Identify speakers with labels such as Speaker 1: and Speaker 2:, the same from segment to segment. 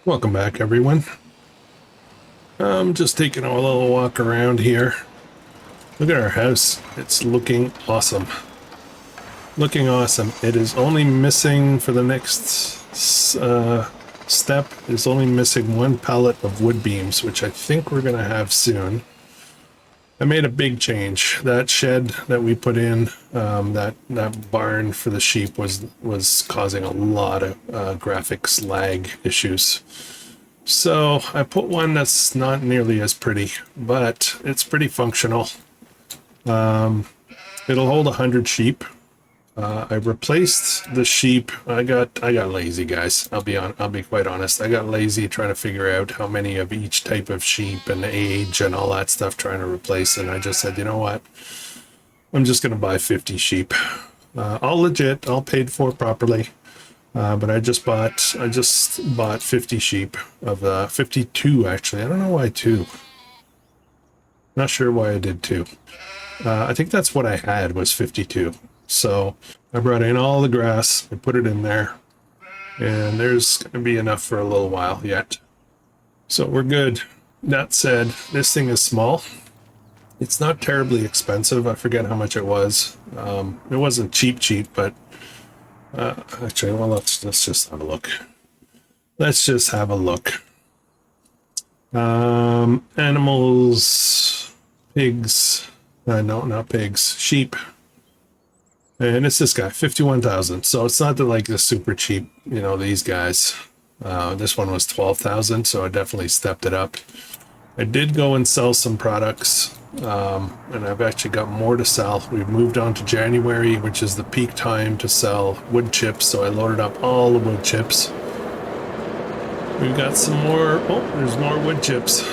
Speaker 1: Welcome back, everyone. I'm just taking a little walk around here. Look at our house. It's looking awesome. Looking awesome. It is only missing for the next step. It's only missing one pallet of wood beams, which I think we're going to have soon. I made a big change. That shed that we put in, that barn for the sheep was causing a lot of graphics lag issues. So I put one that's not nearly as pretty, but it's pretty functional. It'll hold 100 sheep. I replaced the sheep. I got lazy, guys. I'll be quite honest. I got lazy trying to figure out how many of each type of sheep and age and all that stuff trying to replace. And I just said, you know what? I'm just gonna buy 50 sheep. All legit, all paid for properly. But I just bought 50 sheep of 52 actually. I don't know why two. Not sure why I did two. I think that's what I had was 52. So I brought in all the grass, I put it in there, and there's going to be enough for a little while yet. So we're good. That said, this thing is small. It's not terribly expensive. I forget how much it was. It wasn't cheap, but actually, well, let's just have a look. Let's just have a look. Animals, pigs. No, not pigs. Sheep. And it's this guy, 51,000. So it's not the super cheap, these guys. This one was 12,000, so I definitely stepped it up. I did go and sell some products, and I've actually got more to sell. We've moved on to January, which is the peak time to sell wood chips, so I loaded up all the wood chips. We've got some more. Oh, there's more wood chips.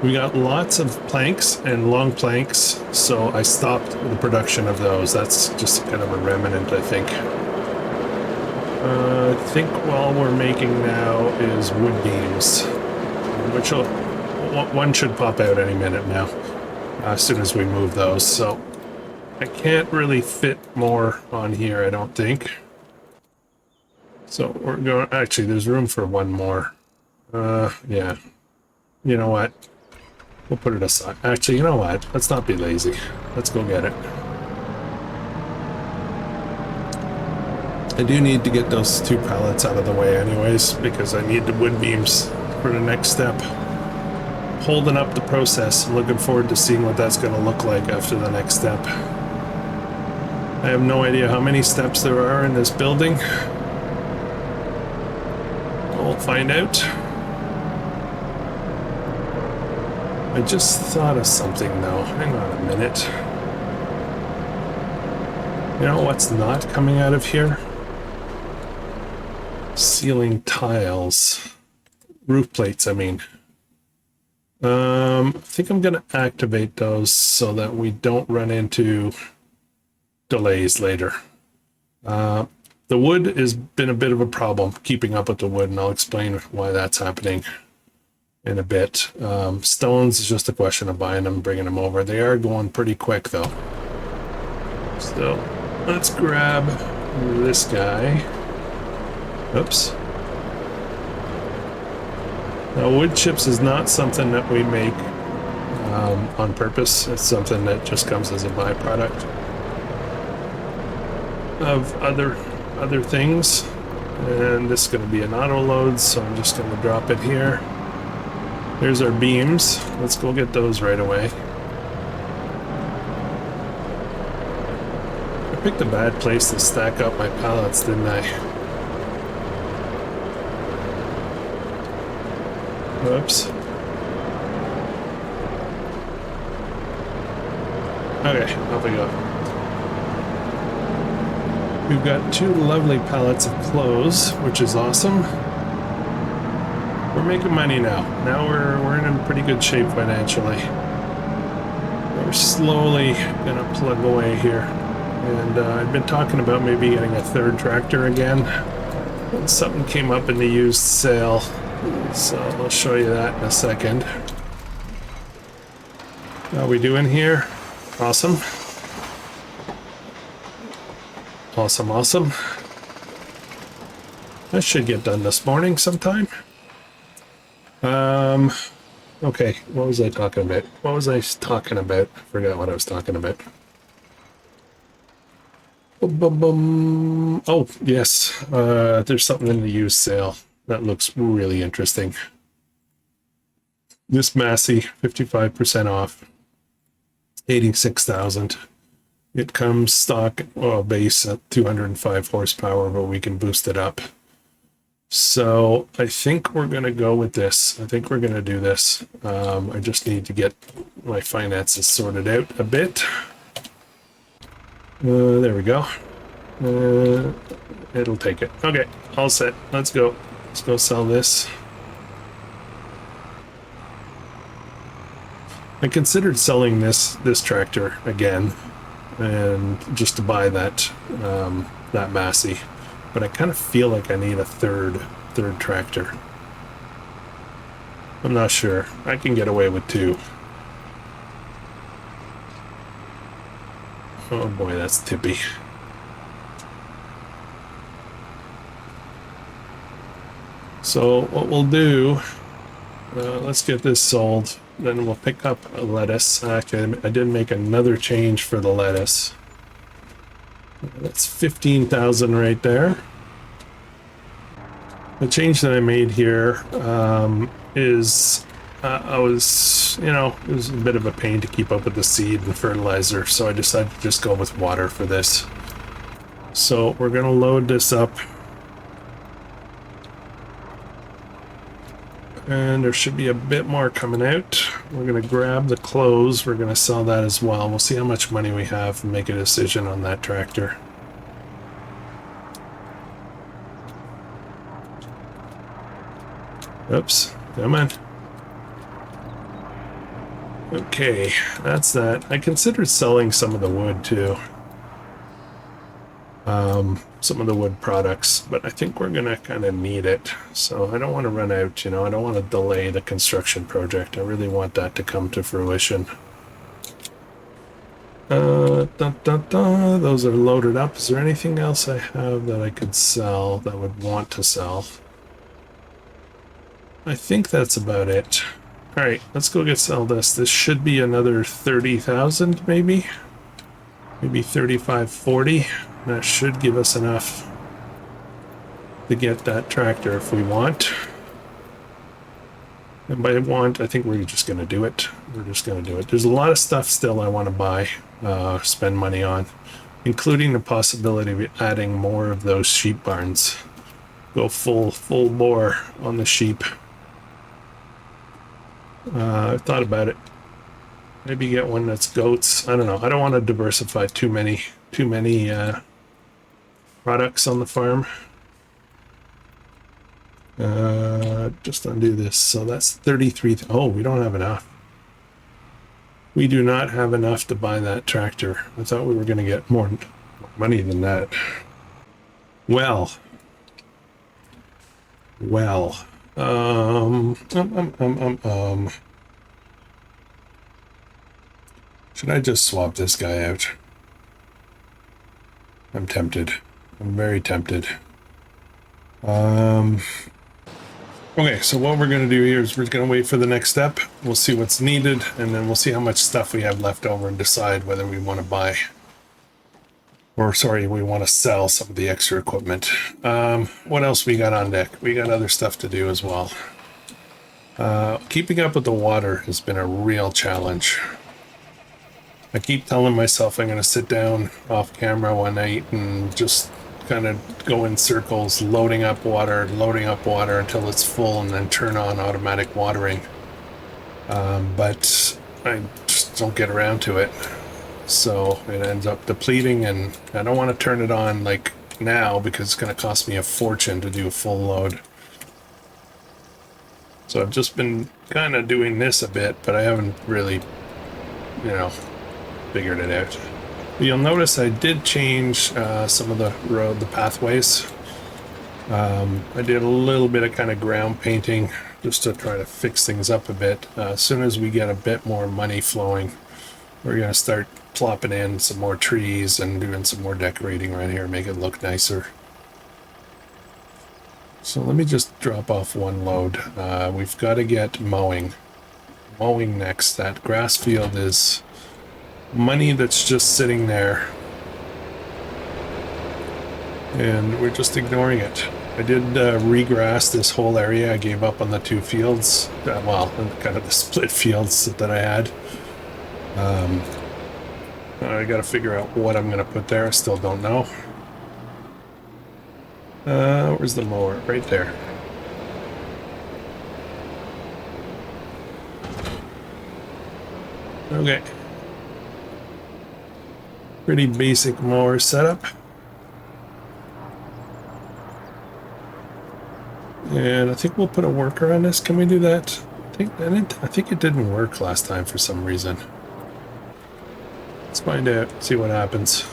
Speaker 1: We got lots of planks and long planks, so I stopped the production of those. That's just kind of a remnant, I think. I think all we're making now is wood beams, which one should pop out any minute now, as soon as we move those. So I can't really fit more on here, I don't think. So we're going, actually, there's room for one more. Yeah. You know what? We'll put it aside. Actually, you know what? Let's not be lazy. Let's go get it. I do need to get those two pallets out of the way anyways, because I need the wood beams for the next step. Holding up the process. I'm looking forward to seeing what that's going to look like after the next step. I have no idea how many steps there are in this building. We'll find out. I just thought of something though. Hang on a minute. You know what's not coming out of here? Ceiling tiles. Roof plates, I mean. I think I'm going to activate those so that we don't run into delays later. The wood has been a bit of a problem keeping up with the wood, and I'll explain why that's happening in a bit. Stones is just a question of buying them, bringing them over. They are going pretty quick though. So let's grab this guy. Oops. Now wood chips is not something that we make on purpose. It's something that just comes as a byproduct of other things. And this is going to be an auto load, so I'm just going to drop it here. There's our beams. Let's go get those right away. I picked a bad place to stack up my pallets, didn't I? Whoops. Okay, off we go. We've got two lovely pallets of clothes, which is awesome. We're making money now. Now we're in pretty good shape financially. We're slowly gonna plug away here. And I've been talking about maybe getting a third tractor again. Something came up in the used sale, so I'll show you that in a second. How we doing here? Awesome. Awesome. That should get done this morning sometime. Okay, what was I talking about? What was I talking about? I forgot what I was talking about. Boom, boom, boom. Oh, yes. There's something in the used sale that looks really interesting. This Massey, 55% off, 86,000. It comes stock, well, base at 205 horsepower, but we can boost it up. So I think we're going to go with this. I think we're going to do this. I just need to get my finances sorted out a bit. There we go. It'll take it. Okay, all set. Let's go. Let's go sell this. I considered selling this tractor again, and just to buy that that Massey, but I kind of feel like I need a third tractor. I'm not sure. I can get away with 2. Oh boy, that's tippy. So what we'll do, let's get this sold. Then we'll pick up a lettuce. Actually, I did make another change for the lettuce. That's 15,000 right there. The change that I made here is I was, it was a bit of a pain to keep up with the seed and fertilizer, so I decided to just go with water for this. So we're going to load this up. And there should be a bit more coming out. We're going to grab the clothes. We're going to sell that as well. We'll see how much money we have and make a decision on that tractor. Oops, come on. Okay, that's that. I considered selling some of the wood too. Some of the wood products, but I think we're gonna kind of need it. So I don't want to run out, I don't want to delay the construction project. I really want that to come to fruition. Those are loaded up. Is there anything else I have that I could sell, that I would want to sell? I think that's about it. All right, let's go sell this. This should be another 30,000, maybe 35, 40. That should give us enough to get that tractor if we want. And by want, I think we're just going to do it. We're just going to do it. There's a lot of stuff still I want to buy, spend money on, including the possibility of adding more of those sheep barns. Go full bore on the sheep. I've thought about it. Maybe get one that's goats. I don't know. I don't want to diversify too many products on the farm. Just undo this. So that's 33. Oh, we don't have enough. We do not have enough to buy that tractor. I thought we were going to get more money than that. Well. Should I just swap this guy out? I'm tempted. I'm very tempted. Okay, so what we're going to do here is we're going to wait for the next step. We'll see what's needed, and then we'll see how much stuff we have left over and decide whether we want to buy, or sorry, we want to sell some of the extra equipment. What else we got on deck? We got other stuff to do as well. Keeping up with the water has been a real challenge. I keep telling myself I'm going to sit down off camera one night and just kind of go in circles, loading up water until it's full, and then turn on automatic watering. But I just don't get around to it. So it ends up depleting, and I don't want to turn it on like now because it's going to cost me a fortune to do a full load. So I've just been kind of doing this a bit, but I haven't really, figured it out. You'll notice I did change some of the pathways. I did a little bit of kind of ground painting just to try to fix things up a bit. As soon as we get a bit more money flowing, we're going to start plopping in some more trees and doing some more decorating right here, make it look nicer. So let me just drop off one load. We've got to get mowing next. That grass field is money that's just sitting there, and we're just ignoring it. I did regrass this whole area. I gave up on the two fields, well, kind of the split fields that I had. I gotta figure out what I'm gonna put there. I still don't know. Where's the mower? Right there. Okay. Pretty basic mower setup. And I think we'll put a worker on this. Can we do that? I think it didn't work last time for some reason. Let's find out, see what happens.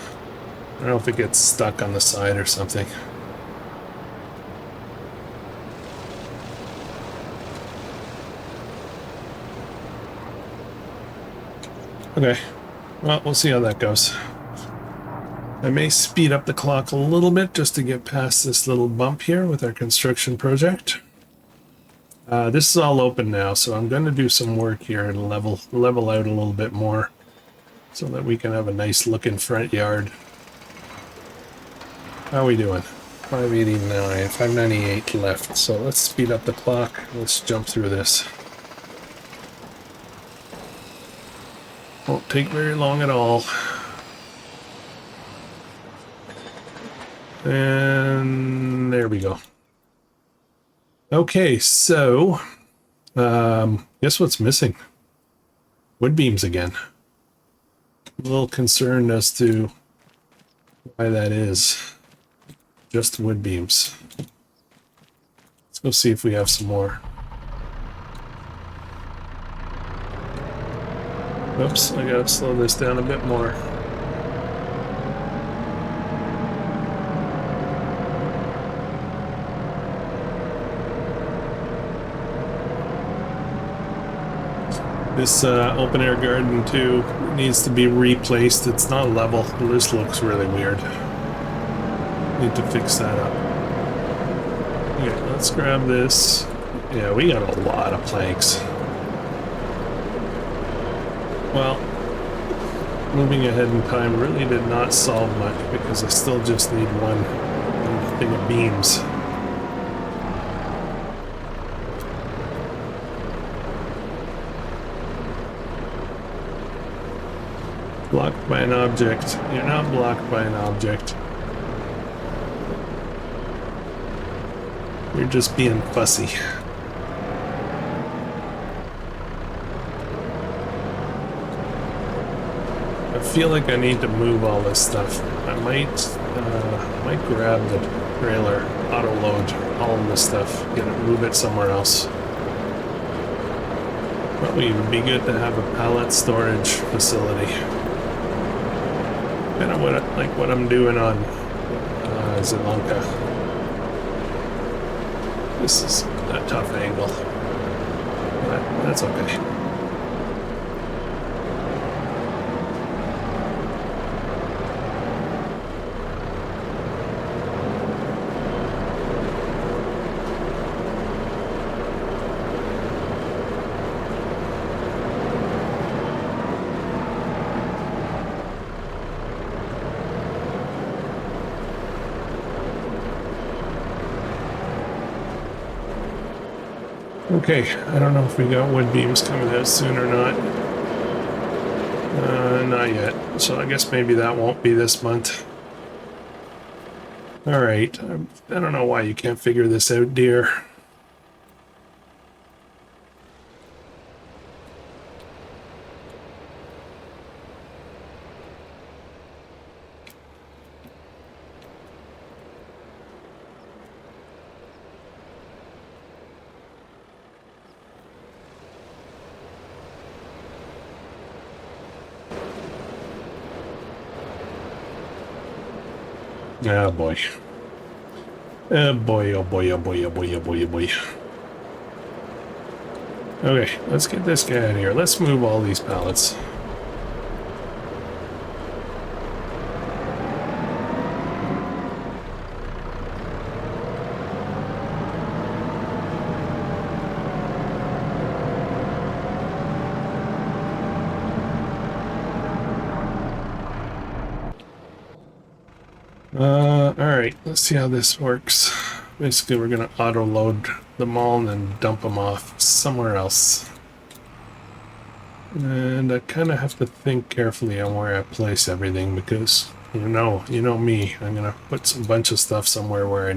Speaker 1: I don't know if it gets stuck on the side or something. Okay, well, we'll see how that goes. I may speed up the clock a little bit just to get past this little bump here with our construction project. This is all open now, so I'm going to do some work here and level out a little bit more so that we can have a nice looking front yard. How are we doing? 589, 598 left, so let's speed up the clock. Let's jump through this. Won't take very long at all. And there we go. Okay, so guess what's missing? Wood beams again. I'm a little concerned as to why that is. Just wood beams. Let's go see if we have some more. Oops, I gotta slow this down a bit more. This open air garden too needs to be replaced. It's not level. This looks really weird. Need to fix that up. Okay, let's grab this. Yeah, we got a lot of planks. Well, moving ahead in time really did not solve much because I still just need one thing of beams. Blocked by an object. You're not blocked by an object. You're just being fussy. I feel like I need to move all this stuff. I might grab the trailer, auto load all of this stuff, move it somewhere else. Probably would be good to have a pallet storage facility. Kind of what I'm doing on Zilanka. This is a tough angle, but that's okay. Okay, I don't know if we got wood beams coming out soon or not. Not yet. So I guess maybe that won't be this month. Alright, I don't know why you can't figure this out, dear. Oh boy. Oh boy, oh boy, oh boy, oh boy, oh boy, oh boy. Okay, let's get this guy out of here. Let's move all these pallets. All right, let's see how this works. Basically, we're gonna auto load them all and then dump them off somewhere else. And I kind of have to think carefully on where I place everything because you know me. I'm gonna put some bunch of stuff somewhere where I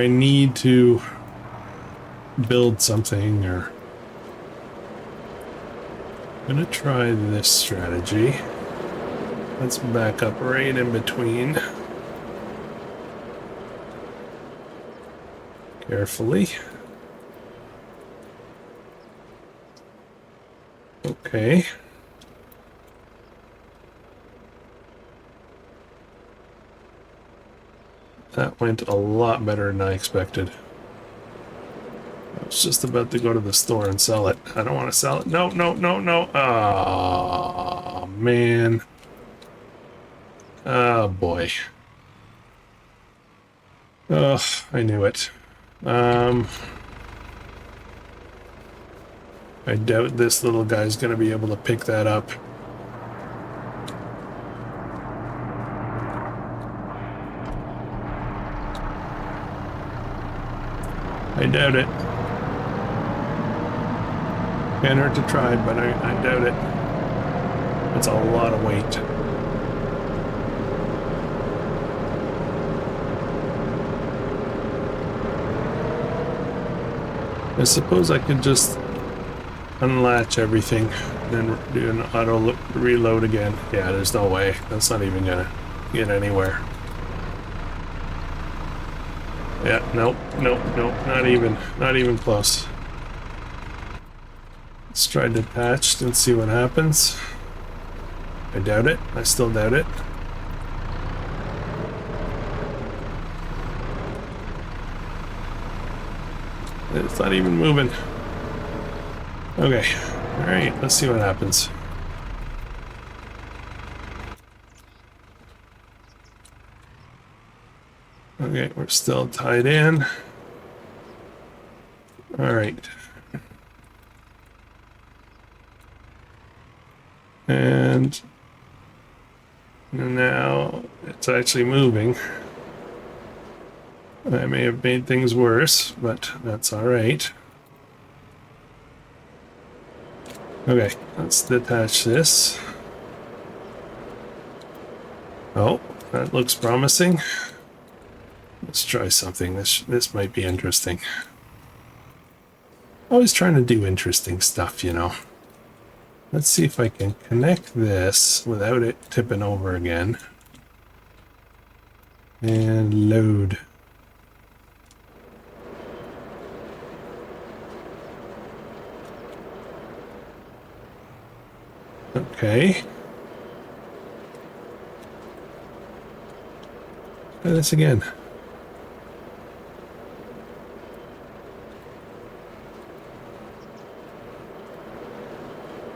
Speaker 1: need to build something. Or I'm gonna try this strategy. Let's back up right in between. Carefully. Okay. That went a lot better than I expected. I was just about to go to the store and sell it. I don't want to sell it. No, no, no, no. Oh, man. Oh, boy. Ugh, I knew it. I doubt this little guy's going to be able to pick that up. I doubt it. Can't hurt to try, but I doubt it. That's a lot of weight. I suppose I could just unlatch everything and do an auto reload again. Yeah, there's no way. That's not even gonna get anywhere. Yeah, nope, nope, nope, not even close. Let's try detached and see what happens. I doubt it. I still doubt it. It's not even moving. Okay. Alright, let's see what happens. Okay, we're still tied in. Alright. And now it's actually moving. I may have made things worse, but that's alright. Okay, let's detach this. Oh, that looks promising. Let's try something. This might be interesting. Always trying to do interesting stuff, you know. Let's see if I can connect this without it tipping over again. And load. Okay. Try this again.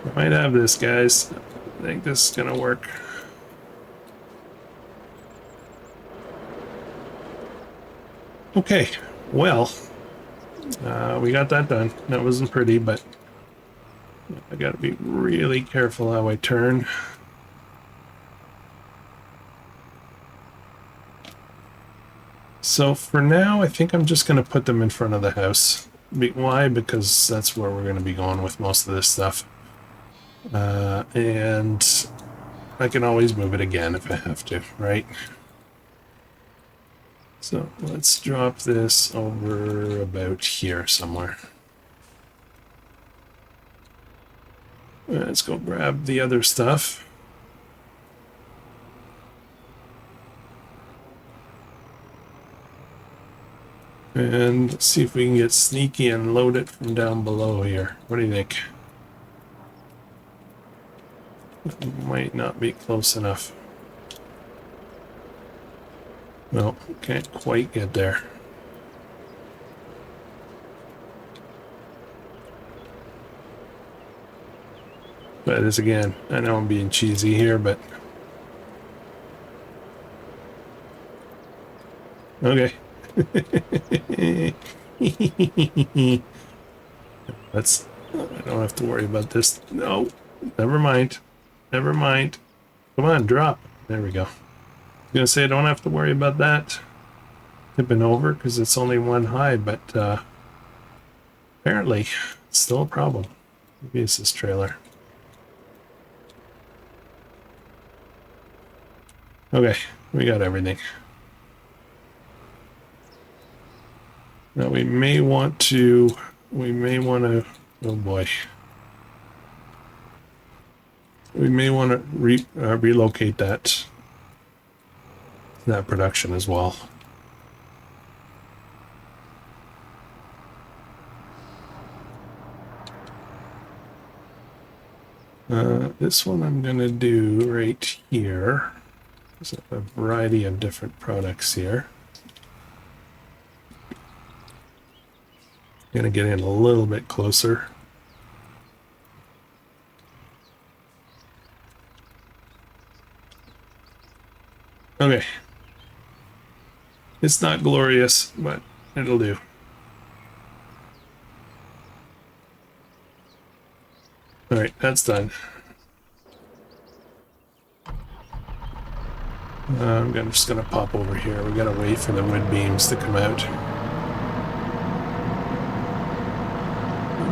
Speaker 1: I might have this, guys. I think this is gonna work. Okay, well, we got that done. That wasn't pretty, but I gotta be really careful how I turn. So for now, I think I'm just gonna put them in front of the house. Why? Because that's where we're gonna be going with most of this stuff. And I can always move it again if I have to, right? So let's drop this over about here somewhere. Let's go grab the other stuff. And see if we can get sneaky and load it from down below here. What do you think? Might not be close enough. No, can't quite get there. But as again, I know I'm being cheesy here, but okay. That's, I don't have to worry about this. No, never mind. Never mind. Come on, drop. There we go. Gonna say I don't have to worry about that tipping over because it's only one high, but apparently it's still a problem. Maybe it's this trailer. Okay, we got everything. Now we may want to, oh boy. We may want to relocate that production as well. This one I'm going to do right here. There's a variety of different products here. Going to get in a little bit closer. Okay. It's not glorious, but it'll do. All right, that's done. I'm just gonna pop over here. We gotta wait for the wood beams to come out.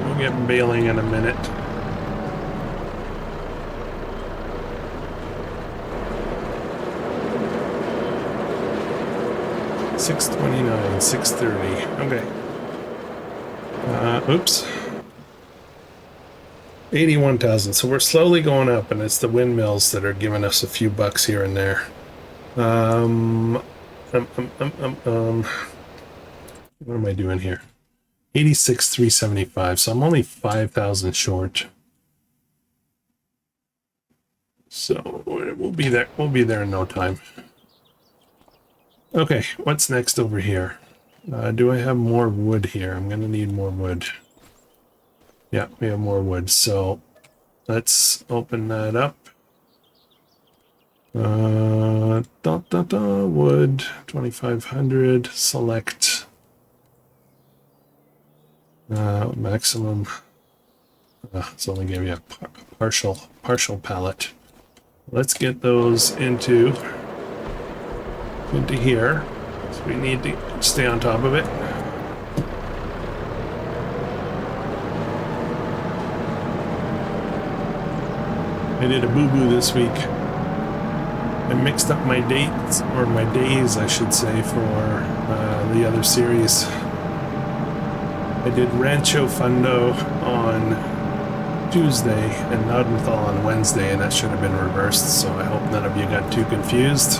Speaker 1: We'll get baling in a minute. $629, $630. Okay. Oops. 81,000. So we're slowly going up, and it's the windmills that are giving us a few bucks here and there. What am I doing here? 86,375. So I'm only 5,000 short. So we'll be there. We'll be there in no time. Okay, what's next over here? Do I have more wood here? I'm gonna need more wood. Yeah, we have more wood, so let's open that up. Wood, 2,500, select maximum. It's only gave you a partial pallet. Let's get those into here. So we need to stay on top of it. I did a boo-boo this week. I mixed up my dates, or my days, I should say, for the other series. I did Rancho Fundo on Tuesday and Naudenthal on Wednesday, and that should have been reversed, so I hope none of you got too confused.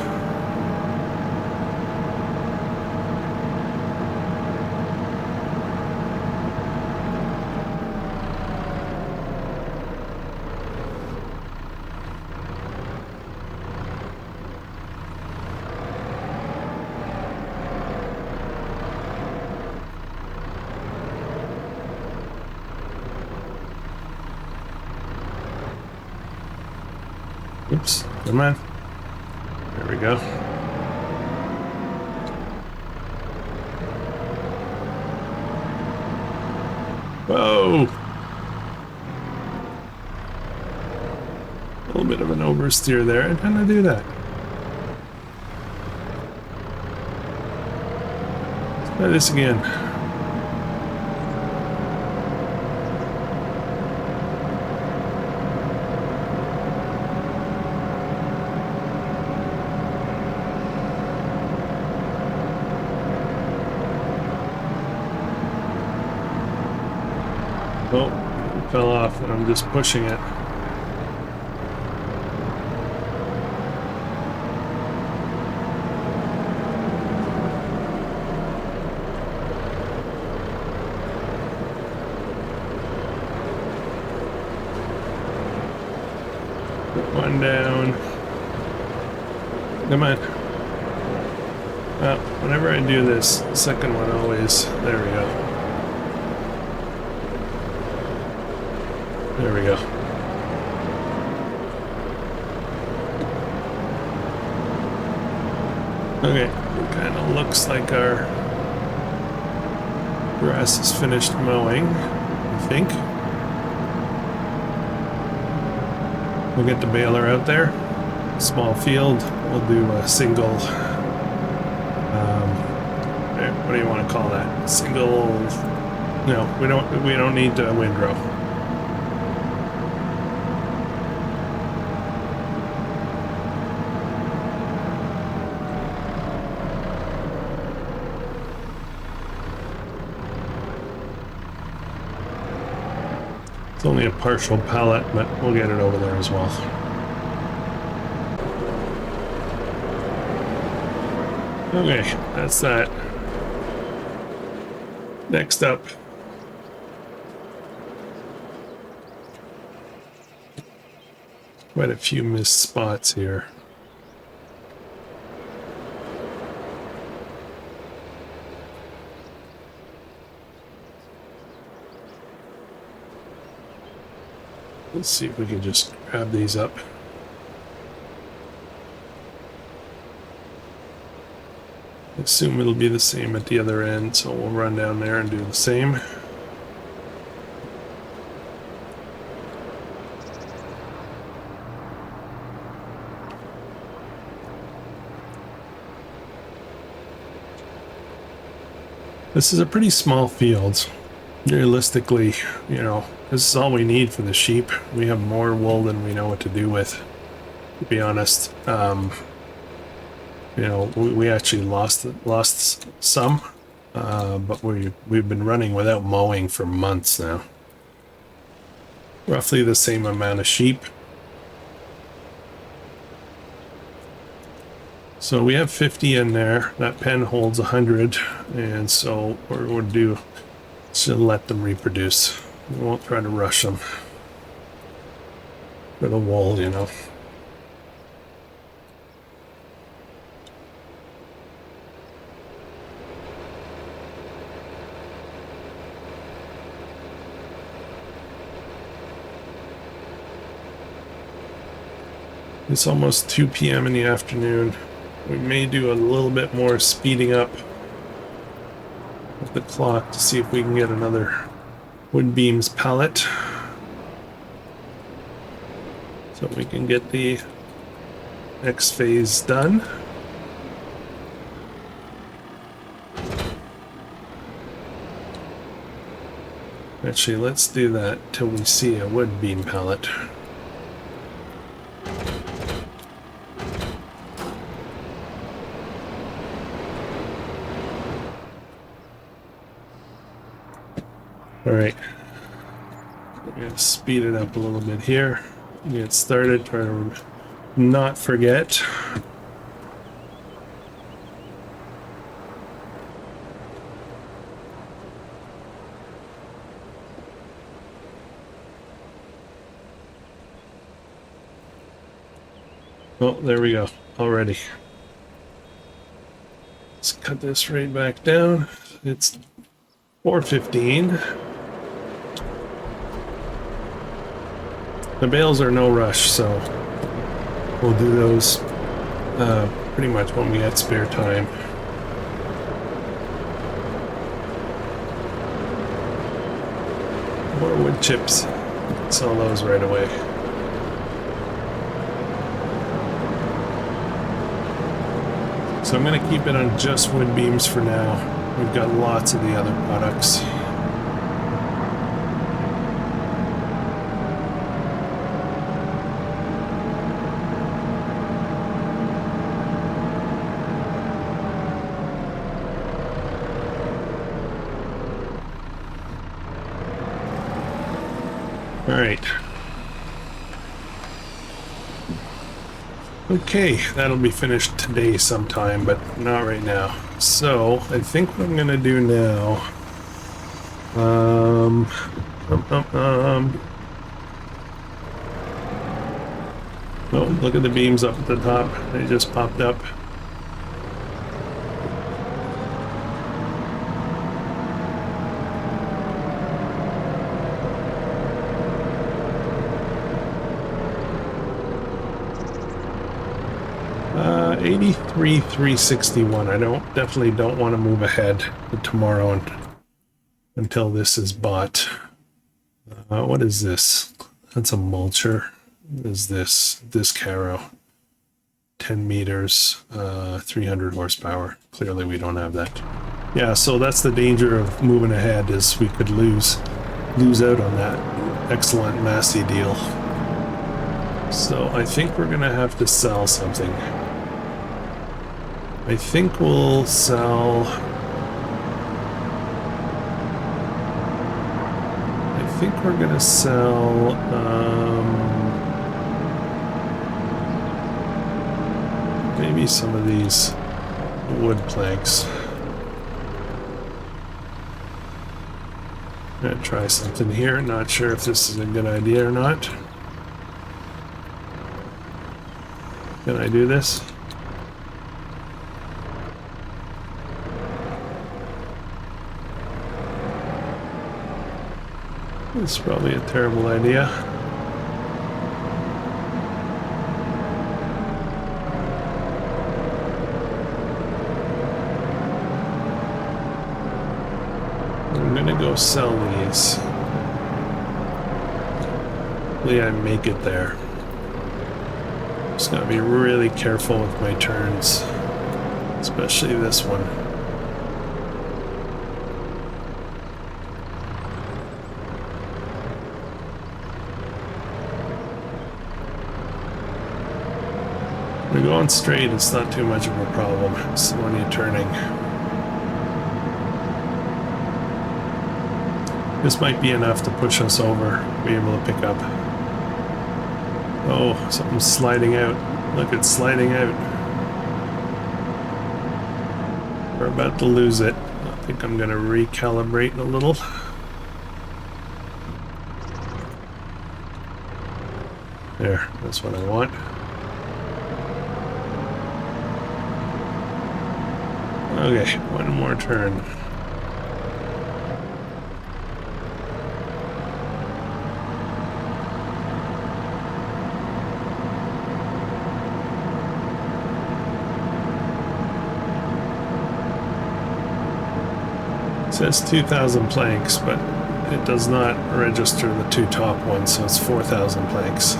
Speaker 1: Oops, come on. There we go. Whoa! A little bit of an oversteer there. How did I do that? Let's try this again. Oh, it fell off and I'm just pushing it. Put one down. Come on. Well, whenever I do this, the second one always, there we go. There we go. Okay, it kind of looks like our grass is finished mowing, I think. We'll get the baler out there. Small field, we'll do a single, what do you want to call that? Single, no, we don't need a windrow. It's only a partial pallet, but we'll get it over there as well. Okay, that's that. Next up. Quite a few missed spots here. Let's see if we can just grab these up. I assume it'll be the same at the other end, so we'll run down there and do the same. This is a pretty small field. Realistically, you know, this is all we need for the sheep. We have more wool than we know what to do with, to be honest. You know, we actually lost some, but we've been running without mowing for months now. Roughly the same amount of sheep. So we have 50 in there. That pen holds 100, and so what we'll do is let them reproduce. We won't try to rush them for the wool, you know. It's almost 2 p.m. in the afternoon. We may do a little bit more speeding up of the clock to see if we can get another wood beams pallet, so we can get the next phase done. Actually, let's do that till we see a wood beam pallet. Alright, we're going to speed it up a little bit here, get started, try to not forget. Oh, there we go, already. Let's cut this right back down. It's 4:15. The bales are no rush, so we'll do those pretty much when we get spare time. More wood chips. Sell those right away. So I'm going to keep it on just wood beams for now. We've got lots of the other products. All right. Okay, that'll be finished today sometime, but not right now. So I think what I'm gonna do now, oh, look at the beams up at the top. They just popped up. $83,361. I definitely don't want to move ahead to tomorrow until this is bought. What is this? That's a mulcher. What is this? This Caro. 10 meters, 300 horsepower. Clearly we don't have that. Yeah, so that's the danger of moving ahead, is we could lose out on that excellent Massey deal. So I think we're gonna have to sell something. I think we'll sell... I think we're gonna sell... maybe some of these wood planks. I'm gonna try something here. Not sure if this is a good idea or not. Can I do this? It's probably a terrible idea. I'm gonna go sell these. Hopefully I make it there. Just gotta be really careful with my turns, especially this one. When you're going straight, it's not too much of a problem. It's when you're turning. This might be enough to push us over, be able to pick up. Oh, something's sliding out. Look, it's sliding out. We're about to lose it. I think I'm gonna recalibrate a little. There, that's what I want. Okay, one more turn. It says 2,000 planks, but it does not register the two top ones, so it's 4,000 planks.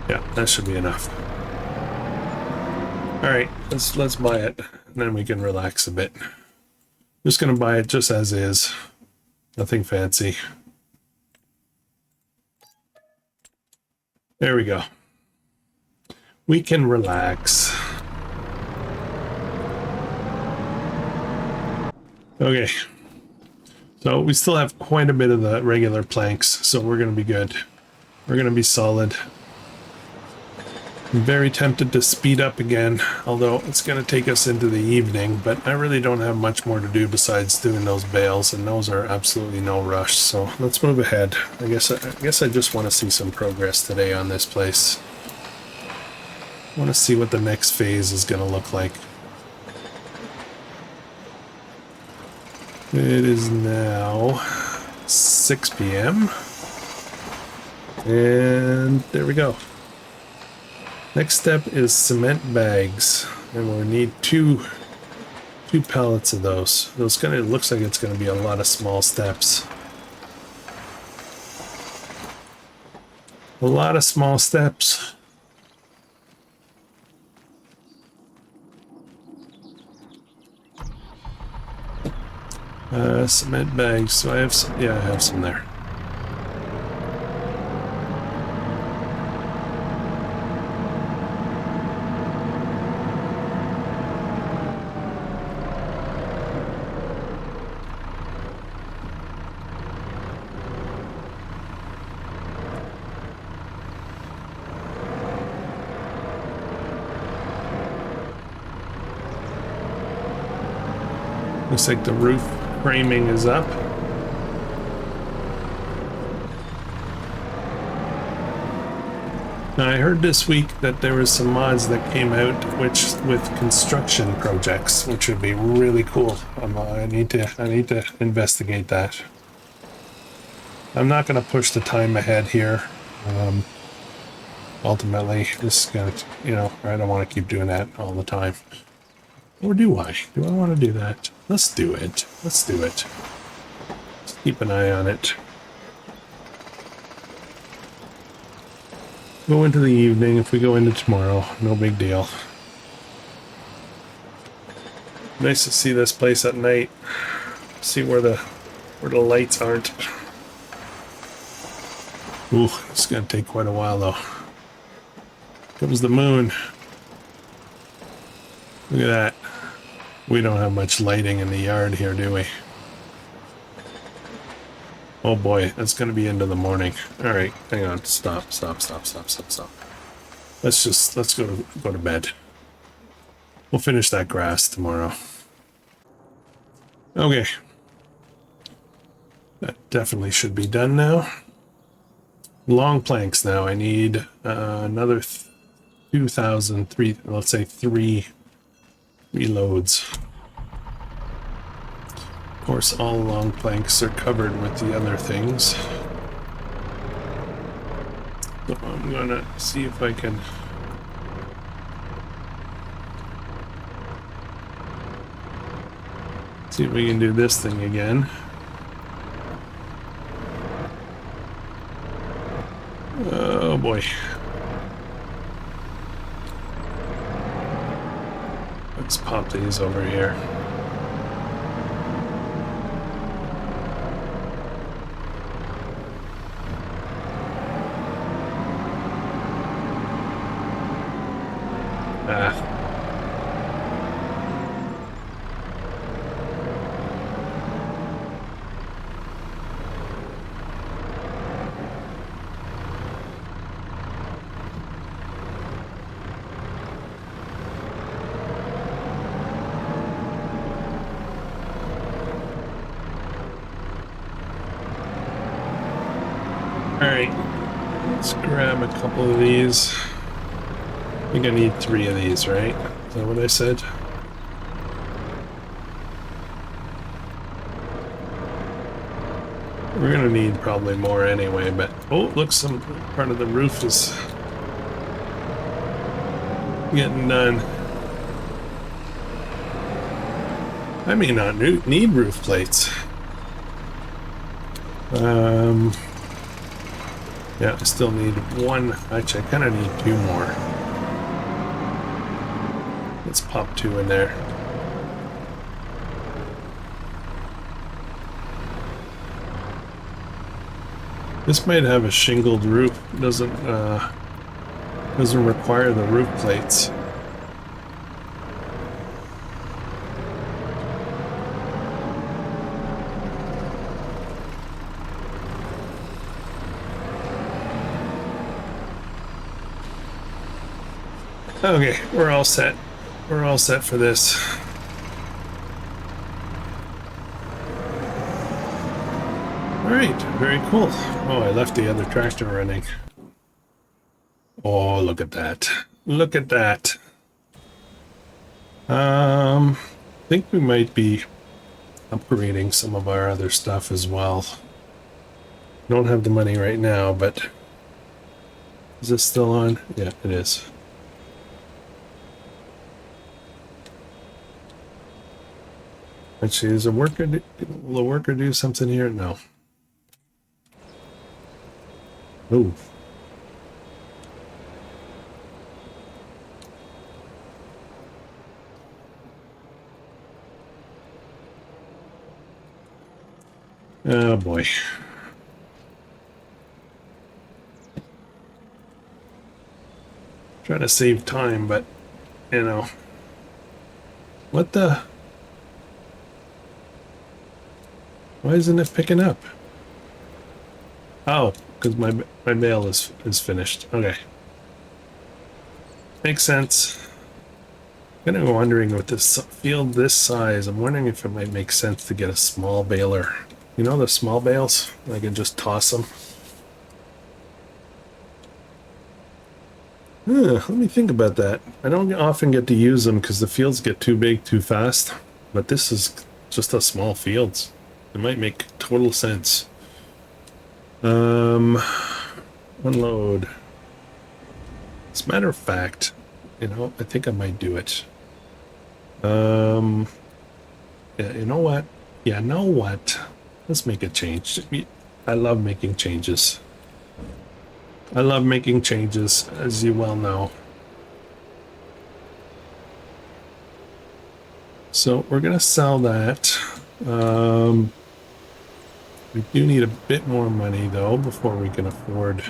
Speaker 1: Yeah, that should be enough. All right, let's buy it, and then we can relax a bit. Just gonna buy it just as is, nothing fancy. There we go. We can relax. Okay. So we still have quite a bit of the regular planks, so we're going to be good. We're going to be solid. I'm very tempted to speed up again, although it's going to take us into the evening, but I really don't have much more to do besides doing those bales, and those are absolutely no rush. So let's move ahead. I guess I just want to see some progress today on this place. I want to see what the next phase is going to look like. It is now 6 p.m. And there we go. Next step is cement bags, and we'll need two pallets of those. It looks like it's going to be a lot of small steps. A lot of small steps. Cement bags. So I have some, yeah, I have some there. Looks like the roof framing is up. Now I heard this week that there was some mods that came out with construction projects, which would be really cool. I need to investigate that. I'm not going to push the time ahead here. Ultimately, this is going to, I don't want to keep doing that all the time. Or do I? Do I want to do that? Let's do it. Let's do it. Keep an eye on it. Go into the evening. If we go into tomorrow, no big deal. Nice to see this place at night. See where the lights aren't. Ooh, it's gonna take quite a while though. Comes the moon. Look at that. We don't have much lighting in the yard here, do we? Oh boy, it's gonna be into the morning. All right, hang on. Stop. Let's go to bed. We'll finish that grass tomorrow. Okay. That definitely should be done now. Long planks now. I need another 2,000, let's say three loads. Of course, all long planks are covered with the other things. So I'm gonna see if I can see if we can do this thing again. Oh boy. Let's pop these over here. Alright, let's grab a couple of these. I think I need 3 of these, right? Is that what I said? We're gonna need probably more anyway, but... Oh, look, some part of the roof is getting done. I may not need roof plates. Yeah, I still need 1. Actually, I kind of need 2 more. Let's pop 2 in there. This might have a shingled roof. Doesn't require the roof plates. Okay, we're all set. We're all set for this. Alright, very cool. Oh, I left the other tractor running. Oh, look at that. Look at that. I think we might be upgrading some of our other stuff as well. Don't have the money right now, but... Is this still on? Yeah, it is. Actually, will the worker do something here? No. Oh. Oh boy. Trying to save time, but you know. What the? Why isn't it picking up? Oh, because my mail is finished. Okay. Makes sense. Kind of wondering with this field this size, I'm wondering if it might make sense to get a small baler. You know the small bales? I can just toss them. Let me think about that. I don't often get to use them because the fields get too big too fast. But this is just a small fields. It might make total sense. Unload. As a matter of fact, you know, I think I might do it. Yeah, you know what? Yeah, know what? Let's make a change. I love making changes. I love making changes, as you well know. So we're going to sell that. We do need a bit more money, though, before we can afford...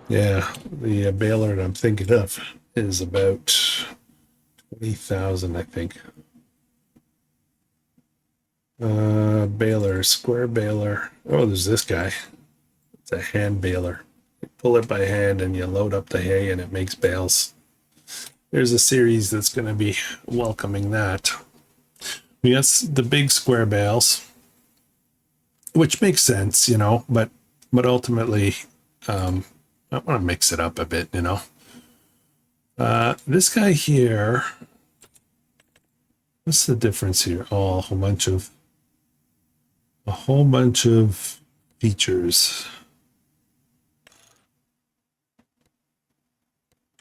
Speaker 1: yeah, the baler that I'm thinking of is about 20,000, I think. Baler, square baler. Oh, there's this guy. It's a hand baler. You pull it by hand and you load up the hay and it makes bales. There's a series that's going to be welcoming that. We got the big square bales, which makes sense, you know, but ultimately, I want to mix it up a bit, you know. This guy here, what's the difference here? Oh, a whole bunch of features.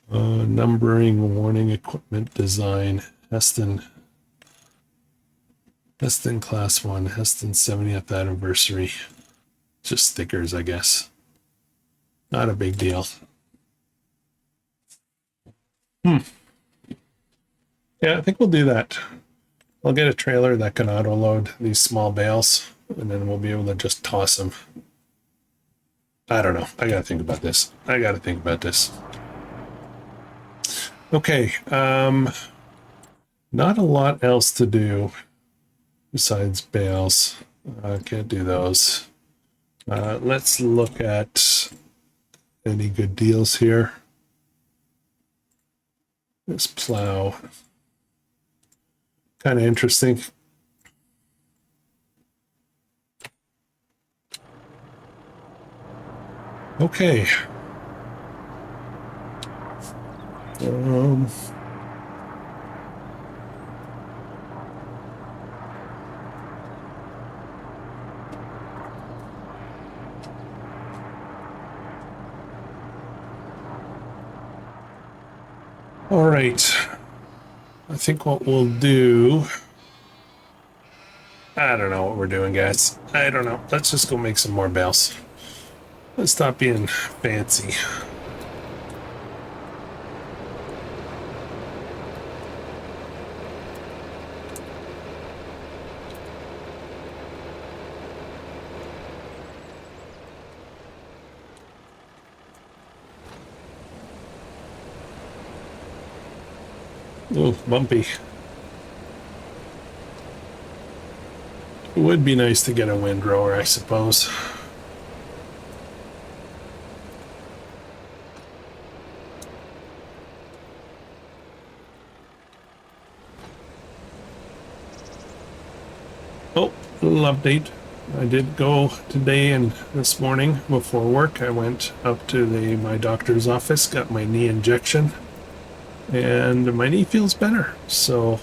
Speaker 1: Numbering, warning, equipment, design, Heston Class 1, Heston 70th anniversary. Just stickers, I guess. Not a big deal. Yeah, I think we'll do that. I'll get a trailer that can auto load these small bales, and then we'll be able to just toss them. I don't know. I gotta think about this. Okay, not a lot else to do besides bales. Can't do those. Let's look at any good deals here. This plow. Kind of interesting. Okay. All right. I think what we'll do... I don't know what we're doing, guys. I don't know. Let's just go make some more bales. Let's stop being fancy. Oh, bumpy. It would be nice to get a windrower, I suppose. Oh, little update. I did go today and this morning before work. I went up to my doctor's office, got my knee injection, and my knee feels better. So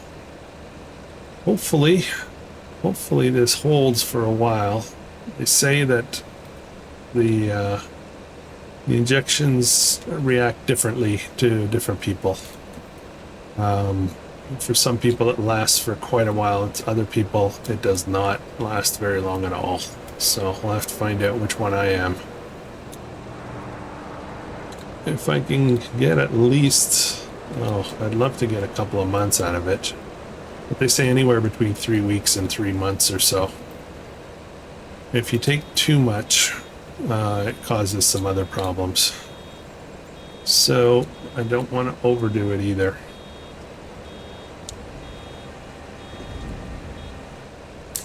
Speaker 1: hopefully this holds for a while. They say that the injections react differently to different people. For some people it lasts for quite a while. It's other people it does not last very long at all. So we'll have to find out which one I am. If I can get at least, oh, I'd love to get a couple of months out of it. But they say anywhere between 3 weeks and 3 months or so. If you take too much, it causes some other problems. So I don't want to overdo it either.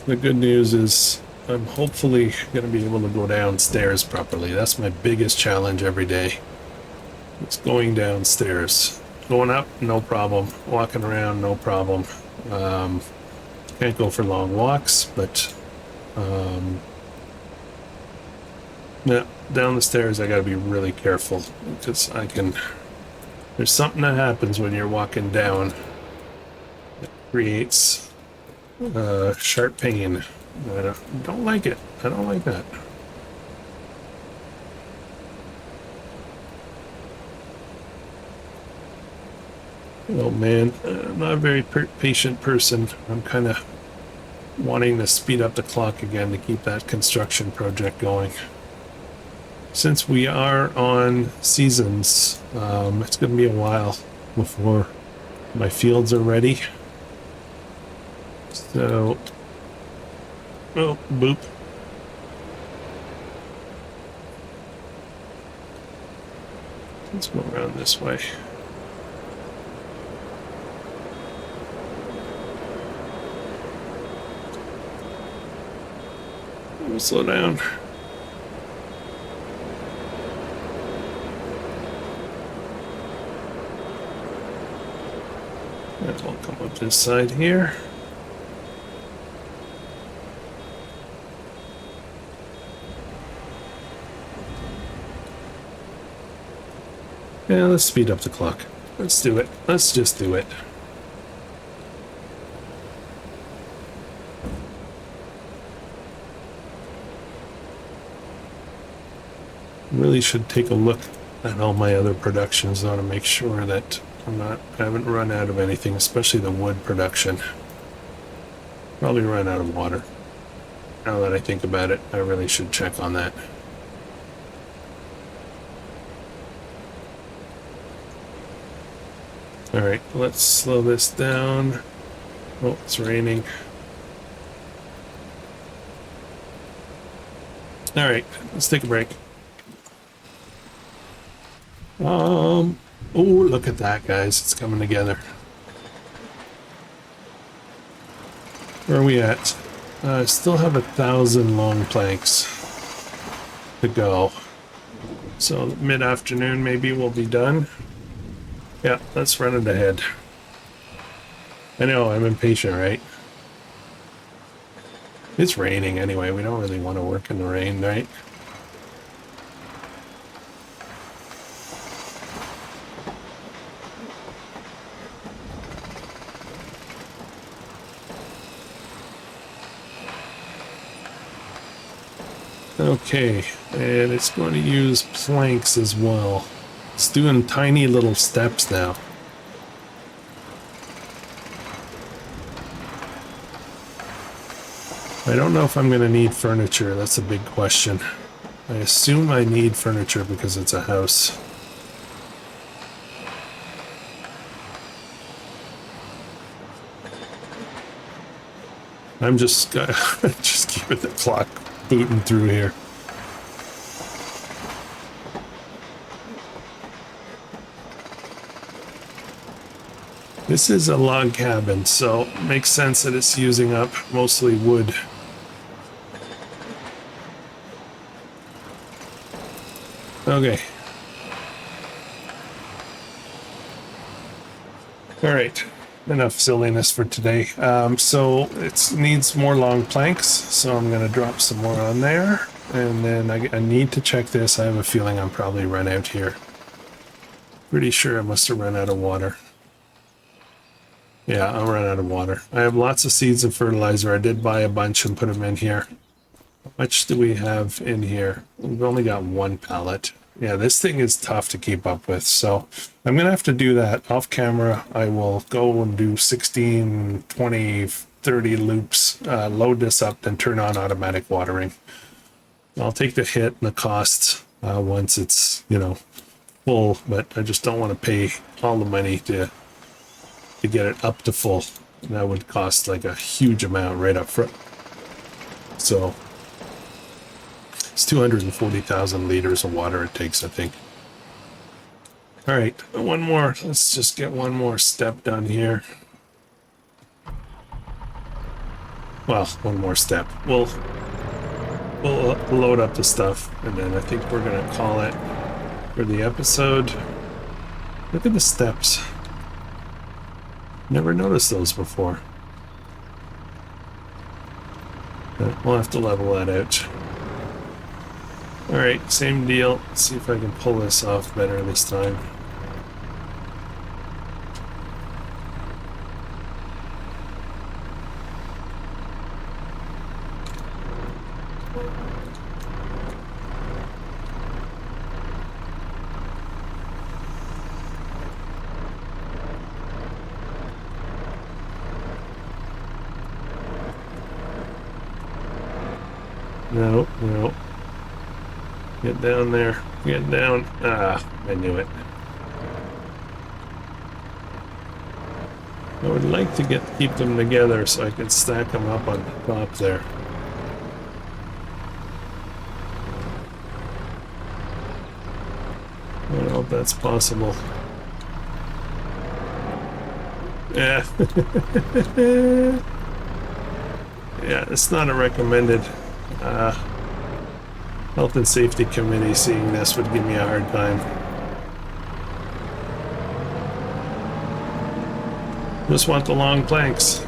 Speaker 1: The good news is I'm hopefully going to be able to go downstairs properly. That's my biggest challenge every day. It's going downstairs. Going up, no problem. Walking around, no problem. Can't go for long walks, but yeah, down the stairs I got to be really careful because there's something that happens when you're walking down that creates sharp pain. I don't like it. I don't like that. Oh man, I'm not a very patient person. I'm kind of wanting to speed up the clock again to keep that construction project going. Since we are on seasons, it's going to be a while before my fields are ready. So, oh, boop. Let's go around this way. We'll slow down. And we'll come up this side here. Yeah, let's speed up the clock. Let's do it. Let's just do it. Really should take a look at all my other productions though to make sure that I haven't run out of anything, especially the wood production. Probably run out of water. Now that I think about it, I really should check on that. All right, let's slow this down. Oh, it's raining. All right, let's take a break. Oh, look at that, guys. It's coming together. Where are we at? I still have 1,000 long planks to go. So mid-afternoon, maybe we'll be done. Yeah, let's run it ahead. I know, I'm impatient, right? It's raining anyway. We don't really want to work in the rain, right? Okay, and it's going to use planks as well. It's doing tiny little steps now. I don't know if I'm going to need furniture. That's a big question. I assume I need furniture because it's a house. I'm just just keeping the clock booting through here. This is a log cabin, so it makes sense that it's using up mostly wood. Okay. All right. Enough silliness for today. So it needs more long planks, so I'm going to drop some more on there. And then I need to check this. I have a feeling I'm probably run out here. Pretty sure I must have run out of water. Yeah, I'll run out of water. I have lots of seeds of fertilizer. I did buy a bunch and put them in here. How much do we have in here? We've only got one pallet. Yeah, this thing is tough to keep up with, so I'm going to have to do that off camera. I will go and do 16, 20, 30 loops, load this up, then turn on automatic watering. I'll take the hit and the costs once it's, full, but I just don't want to pay all the money to get it up to full. And that would cost like a huge amount right up front. So it's 240,000 liters of water it takes, I think. All right, one more. Let's just get one more step done here. Well, one more step. We'll load up the stuff, and then I think we're gonna call it for the episode. Look at the steps. Never noticed those before. We'll have to level that out. Alright, same deal. Let's see if I can pull this off better this time. No, no. Get down there. Get down. Ah, I knew it. I would like to keep them together so I could stack them up on top there. I don't know if that's possible. Yeah. Yeah, it's not a recommended. Health and Safety Committee seeing this would give me a hard time. Just want the long planks.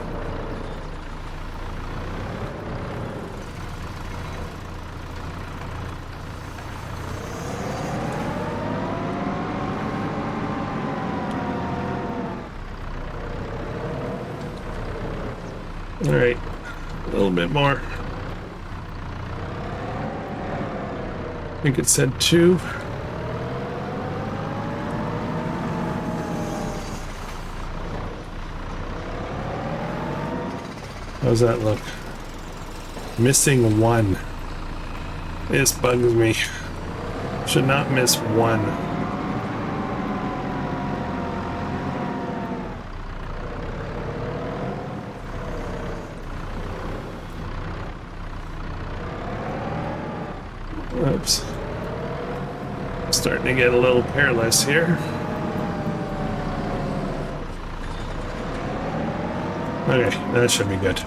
Speaker 1: All right, a little bit more. I think it said 2. How's that look? Missing 1. This bugs me. Should not miss 1. Oops. Starting to get a little careless here. Okay, that should be good.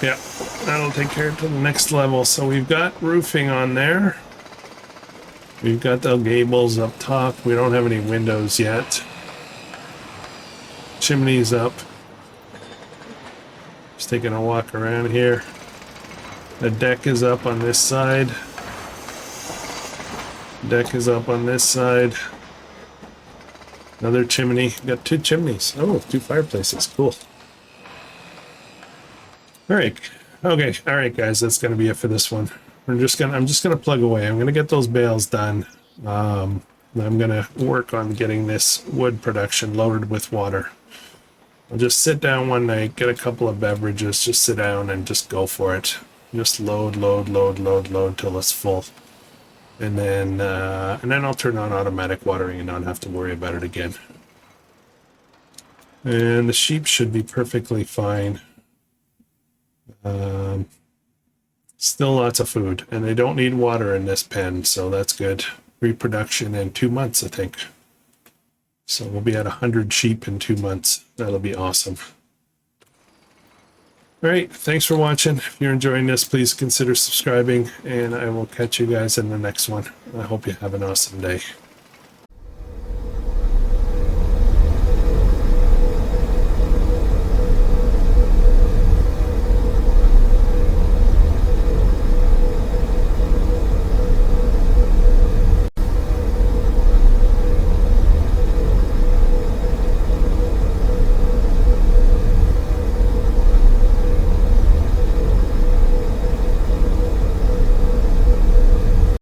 Speaker 1: Yeah, that'll take care to the next level. So we've got roofing on there. We've got the gables up top. We don't have any windows yet. Chimney's up. Just taking a walk around here. The deck is up on this side. Deck is up on this side. Another chimney. Got 2 chimneys. Oh, 2 fireplaces. Cool. All right. Okay. All right, guys. That's going to be it for this one. I'm just gonna plug away. I'm gonna get those bales done. I'm gonna work on getting this wood production loaded with water. I'll just sit down one night, get a couple of beverages, just sit down and just go for it. Just load till it's full. And then I'll turn on automatic watering and not have to worry about it again. And the sheep should be perfectly fine. Still lots of food, and they don't need water in this pen, so that's good. Reproduction in 2 months, I think. So we'll be at 100 sheep in 2 months. That'll be awesome. All right, thanks for watching. If you're enjoying this, please consider subscribing, and I will catch you guys in the next one. I hope you have an awesome day.